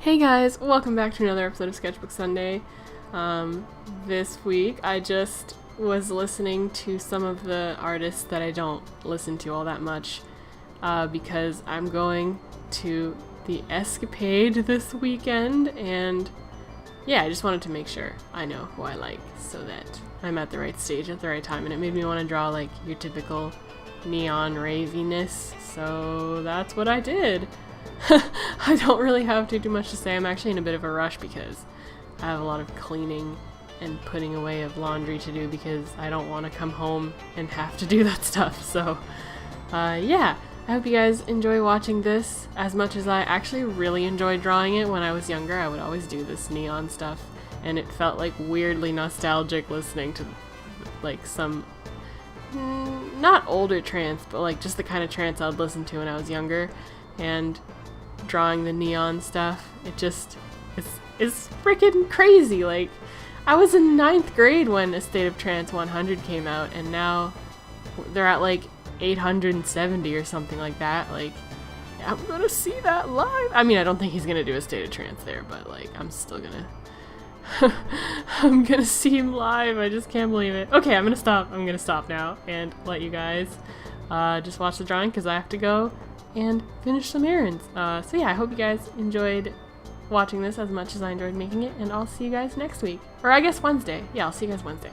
Hey guys, welcome back to another episode of Sketchbook Sunday. This week I just was listening to some of the artists that I don't listen to all that much because I'm going to the Escapade this weekend, and yeah, I just wanted to make sure I know who I like so that I'm at the right stage at the right time, and it made me want to draw like your typical neon raviness, so that's what I did. I don't really have too much to say. I'm actually in a bit of a rush because I have a lot of cleaning and putting away of laundry to do because I don't want to come home and have to do that stuff. So yeah, I hope you guys enjoy watching this as much as I actually really enjoyed drawing it. When I was younger, I would always do this neon stuff, and it felt like weirdly nostalgic listening to like some not older trance, but like just the kind of trance I'd listen to when I was younger. And drawing the neon stuff, it's freaking crazy. Like, I was in 9th grade when A State of Trance 100 came out, and now they're at like 870 or something like that. Like, I'm gonna see that live. I mean, I don't think he's gonna do A State of Trance there, but like, I'm still gonna I'm gonna see him live. I just can't believe it. Okay, I'm gonna stop now and let you guys just watch the drawing because I have to go and finish some errands. So yeah, I hope you guys enjoyed watching this as much as I enjoyed making it, and I'll see you guys next week. Or I guess Wednesday. Yeah, I'll see you guys Wednesday.